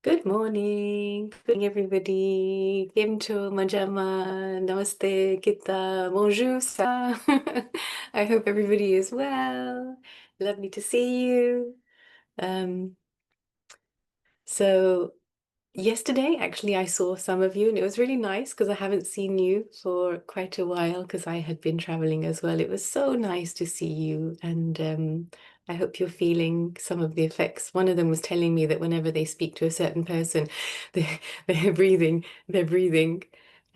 Good morning. Good morning, everybody. Kimcho, Manjama, Namaste, Kita, Bonjour, sa. I hope everybody is well. Lovely to see you. Um, so Yesterday, actually, I saw some of you, and it was really nice because I haven't seen you for quite a while because I had been traveling as well. It was so nice to see you, and I hope you're feeling some of the effects. One of them was telling me that whenever they speak to a certain person, they, they're breathing,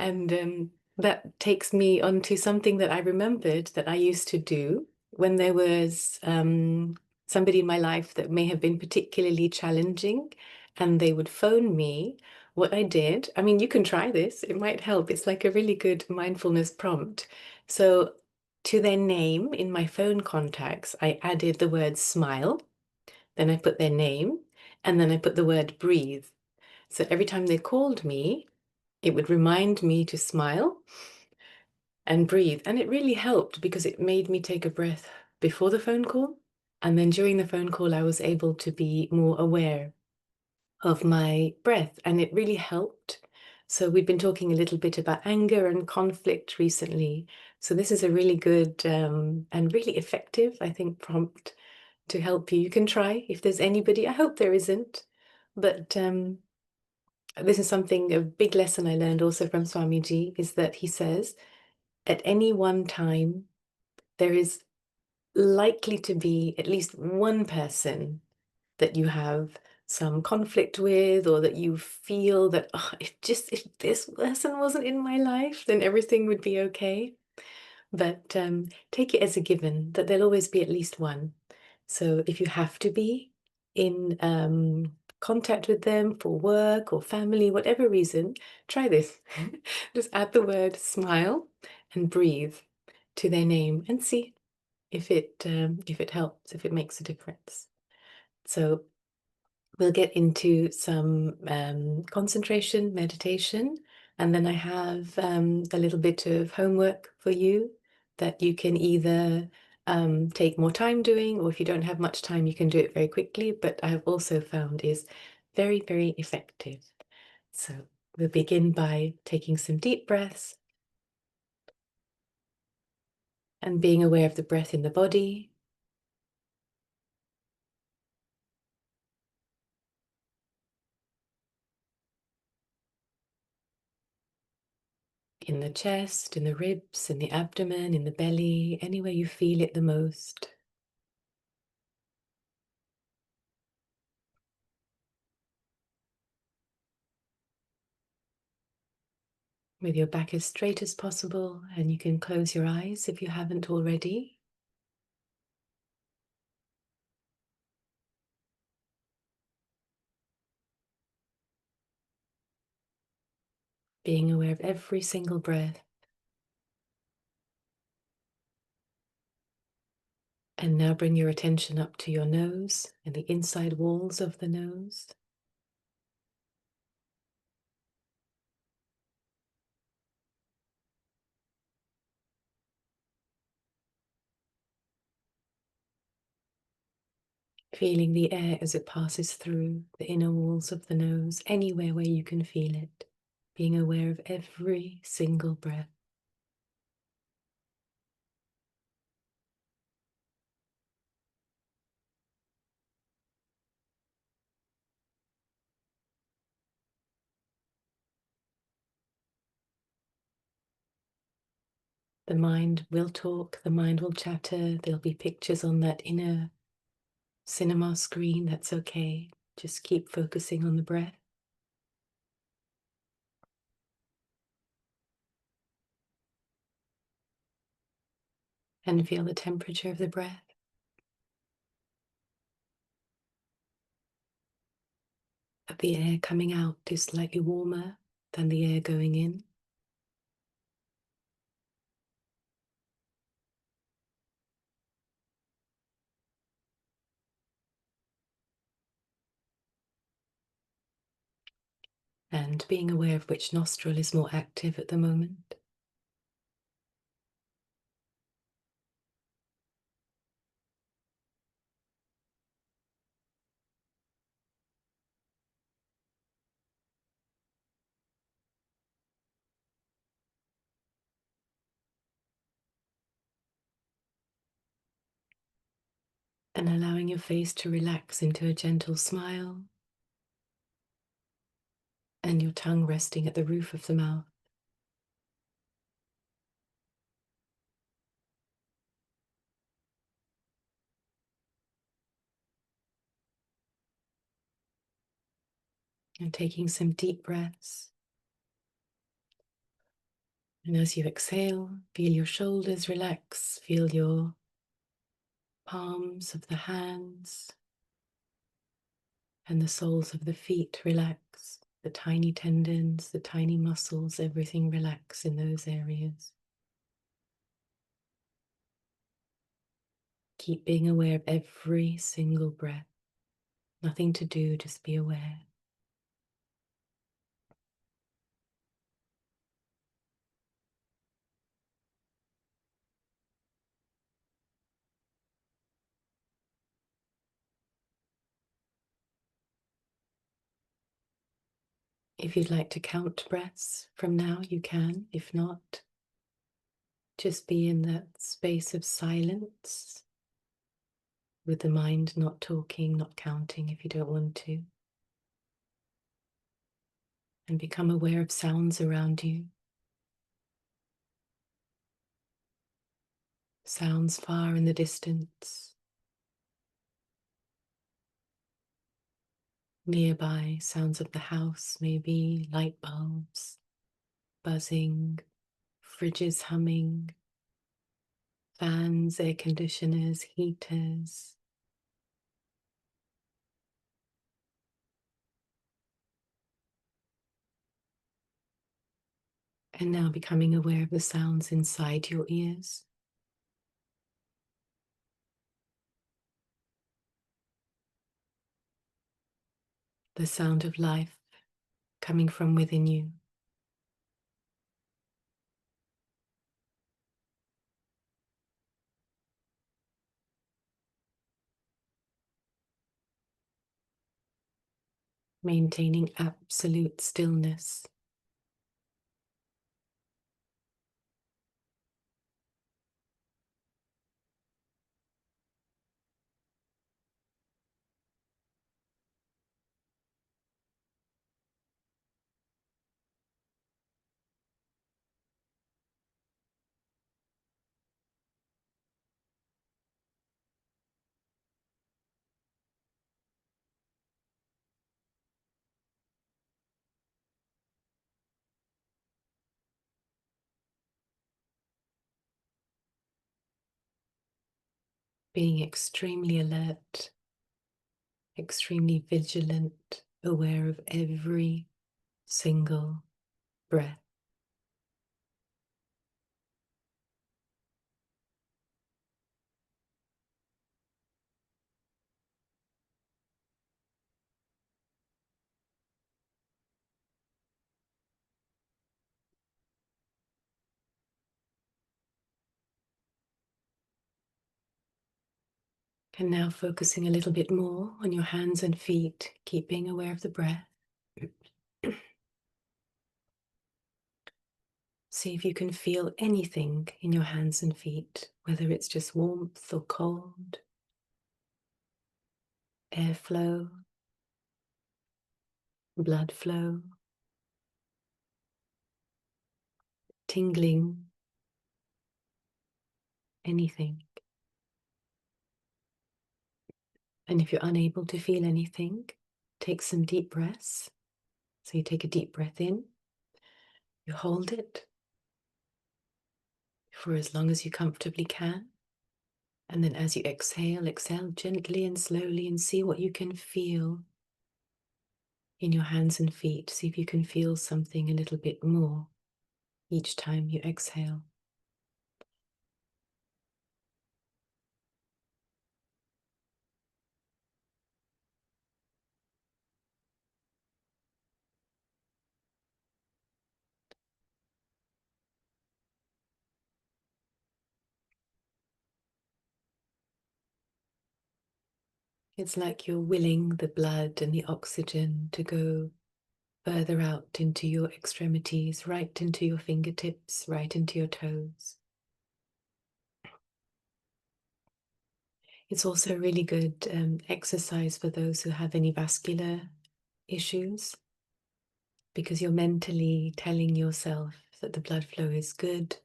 and that takes me on to something that I remembered that I used to do when there was somebody in my life that may have been particularly challenging and they would phone me, what I did, I mean, you can try this, it might help. It's like a really good mindfulness prompt. So, to their name in my phone contacts, I added the word smile, then I put their name, and then I put the word breathe. So, every time they called me, it would remind me to smile and breathe. And it really helped because it made me take a breath before the phone call. And then during the phone call, I was able to be more aware of my breath, and it really helped. So we've been talking a little bit about anger and conflict recently. So this is a really good and really effective, I think, prompt to help you. You can try if there's anybody. I hope there isn't, but this is something, a big lesson I learned also from Swamiji is that he says at any one time there is likely to be at least one person that you have some conflict with, or that you feel that, oh, if this person wasn't in my life, then everything would be okay. But take it as a given that there'll always be at least one. So if you have to be in contact with them for work or family, whatever reason, try this. Just add the word smile and breathe to their name and see if it helps, if it makes a difference. So we'll get into some concentration meditation, and then I have a little bit of homework for you that you can either take more time doing, or if you don't have much time, you can do it very quickly. But I have also found is very, very effective. So we'll begin by taking some deep breaths and being aware of the breath in the body, in the chest, in the ribs, in the abdomen, in the belly, anywhere you feel it the most. With your back as straight as possible, and you can close your eyes if you haven't already. Being aware of every single breath. And now bring your attention up to your nose and the inside walls of the nose. Feeling the air as it passes through the inner walls of the nose, anywhere where you can feel it. Being aware of every single breath. The mind will talk, the mind will chatter, there'll be pictures on that inner cinema screen, that's okay. Just keep focusing on the breath. And feel the temperature of the breath. That the air coming out is slightly warmer than the air going in. And being aware of which nostril is more active at the moment. And allowing your face to relax into a gentle smile, and your tongue resting at the roof of the mouth. And taking some deep breaths. And as you exhale, feel your shoulders relax, feel your palms of the hands and the soles of the feet relax, the tiny tendons, the tiny muscles, everything relax in those areas. Keep being aware of every single breath. Nothing to do, just be aware. If you'd like to count breaths from now, you can. If not, just be in that space of silence with the mind not talking, not counting if you don't want to. And become aware of sounds around you. Sounds far in the distance. Nearby, sounds of the house, maybe light bulbs buzzing, fridges humming, fans, air conditioners, heaters. And now becoming aware of the sounds inside your ears. The sound of life coming from within you. Maintaining absolute stillness. Being extremely alert, extremely vigilant, aware of every single breath. And now focusing a little bit more on your hands and feet, keep being aware of the breath. See if you can feel anything in your hands and feet, whether it's just warmth or cold, airflow, blood flow, tingling, anything. And if you're unable to feel anything, take some deep breaths. So you take a deep breath in, you hold it for as long as you comfortably can. And then as you exhale, exhale gently and slowly and see what you can feel in your hands and feet. See if you can feel something a little bit more each time you exhale. It's like you're willing the blood and the oxygen to go further out into your extremities, right into your fingertips, right into your toes. It's also a really good exercise for those who have any vascular issues, because you're mentally telling yourself that the blood flow is good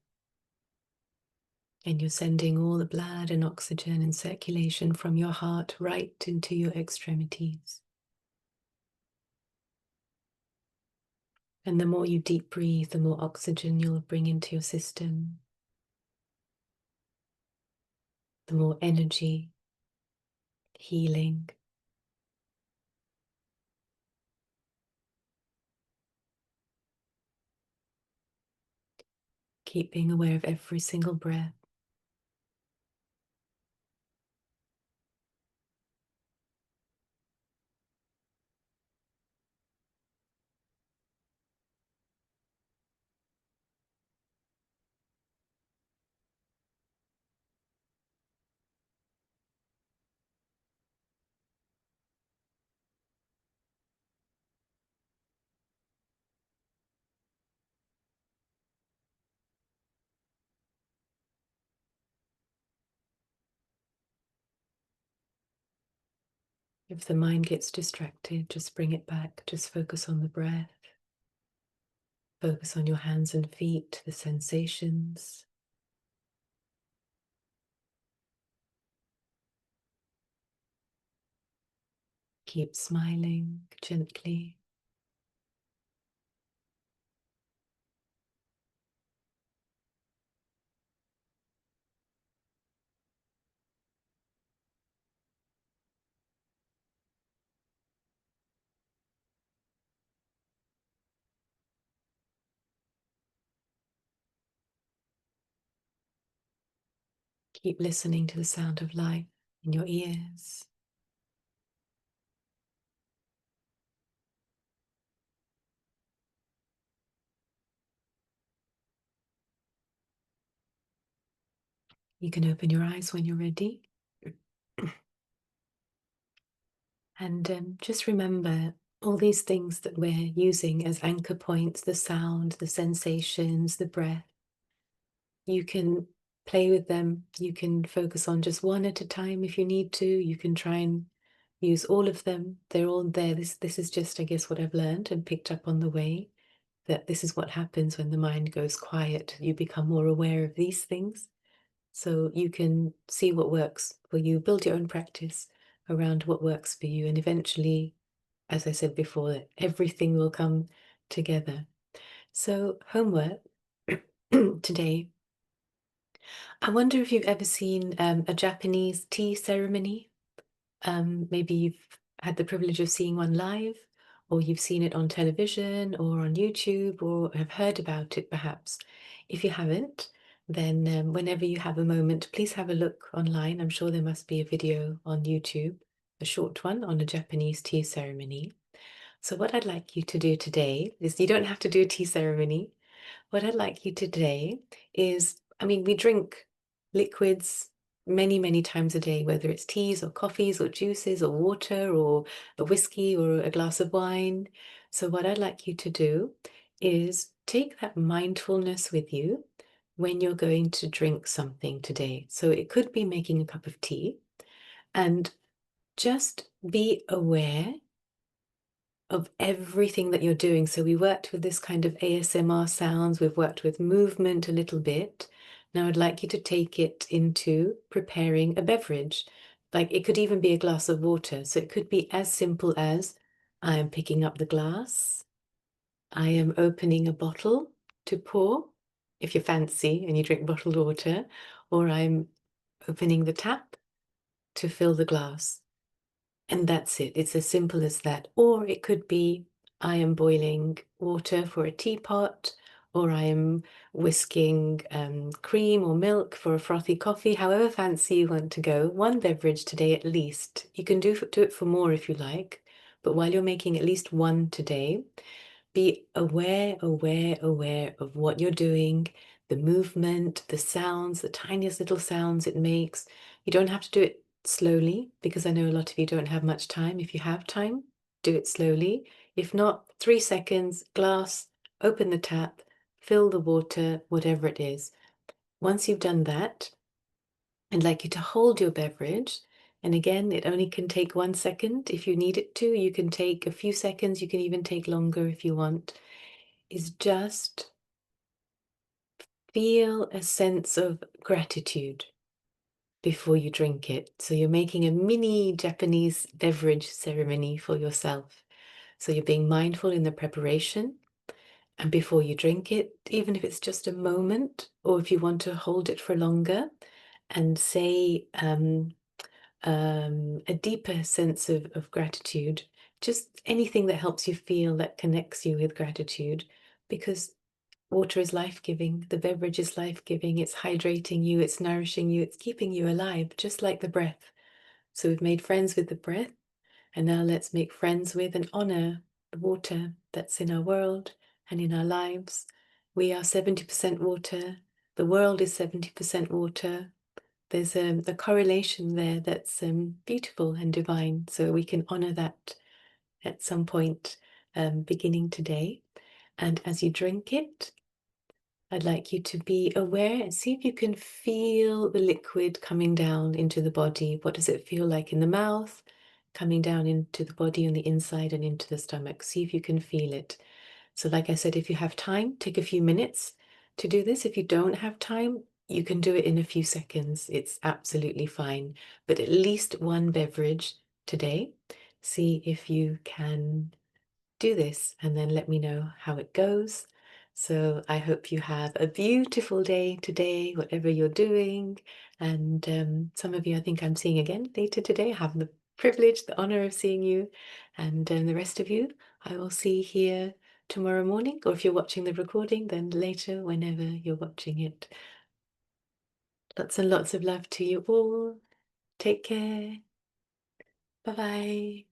and you're sending all the blood and oxygen and circulation from your heart right into your extremities. And the more you deep breathe, the more oxygen you'll bring into your system, the more energy, healing. Keep being aware of every single breath. If the mind gets distracted, just bring it back. Just focus on the breath. Focus on your hands and feet, the sensations. Keep smiling gently. Keep listening to the sound of life in your ears. You can open your eyes when you're ready. And just remember all these things that we're using as anchor points, the sound, the sensations, the breath. You can play with them. You can focus on just one at a time if you need to. You can try and use all of them. They're all there. This is just, I guess, what I've learned and picked up on the way, that this is what happens when the mind goes quiet. You become more aware of these things. So you can see what works for you, build your own practice around what works for you. And eventually, as I said before, everything will come together. So, homework today. I wonder if you've ever seen a Japanese tea ceremony. Maybe you've had the privilege of seeing one live, or you've seen it on television or on YouTube, or have heard about it perhaps. If you haven't, then whenever you have a moment, please have a look online. I'm sure there must be a video on YouTube, a short one on a Japanese tea ceremony. So what I'd like you to do today is, you don't have to do a tea ceremony. What I'd like you to today is, I mean, we drink liquids many, many times a day, whether it's teas or coffees or juices or water or a whiskey or a glass of wine. So what I'd like you to do is take that mindfulness with you when you're going to drink something today. So it could be making a cup of tea, and just be aware of everything that you're doing. So we worked with this kind of ASMR sounds, we've worked with movement a little bit. Now I'd like you to take it into preparing a beverage. Like, it could even be a glass of water. So it could be as simple as, I am picking up the glass, I am opening a bottle to pour, if you're fancy and you drink bottled water, or I'm opening the tap to fill the glass. And that's it. It's as simple as that. Or it could be, I am boiling water for a teapot, or I am whisking cream or milk for a frothy coffee. However fancy you want to go, one beverage today at least. You can do it for more if you like, but while you're making at least one today, be aware of what you're doing, the movement, the sounds, the tiniest little sounds it makes. You don't have to do it slowly, because I know a lot of you don't have much time. If you have time, do it slowly. If not, 3 seconds, glass, open the tap, fill the water, whatever it is. Once you've done that, I'd like you to hold your beverage And again, it only can take 1 second if you need it to. You can take a few seconds, you can even take longer if you want. Is just feel a sense of gratitude before you drink it. So you're making a mini Japanese beverage ceremony for yourself. So you're being mindful in the preparation, and before you drink it, even if it's just a moment, or if you want to hold it for longer and say a deeper sense of gratitude, just anything that helps you feel, that connects you with gratitude, because water is life-giving, the beverage is life-giving, it's hydrating you, it's nourishing you, it's keeping you alive, just like the breath. So we've made friends with the breath, and now let's make friends with and honor the water that's in our world and in our lives. We are 70% water, the world is 70% water. There's a correlation there that's beautiful and divine, so we can honor that at some point beginning today. And as you drink it, I'd like you to be aware and see if you can feel the liquid coming down into the body. What does it feel like in the mouth? Coming down into the body on the inside and into the stomach. See if you can feel it. So like I said, if you have time, take a few minutes to do this. If you don't have time, you can do it in a few seconds. It's absolutely fine. But at least one beverage today. See if you can do this and then let me know how it goes. So I hope you have a beautiful day today, whatever you're doing. And some of you I think I'm seeing again later today. I have the privilege, the honor of seeing you. And the rest of you, I will see here tomorrow morning, or if you're watching the recording, then later whenever you're watching it. Lots and lots of love to you all. Take care. Bye-bye.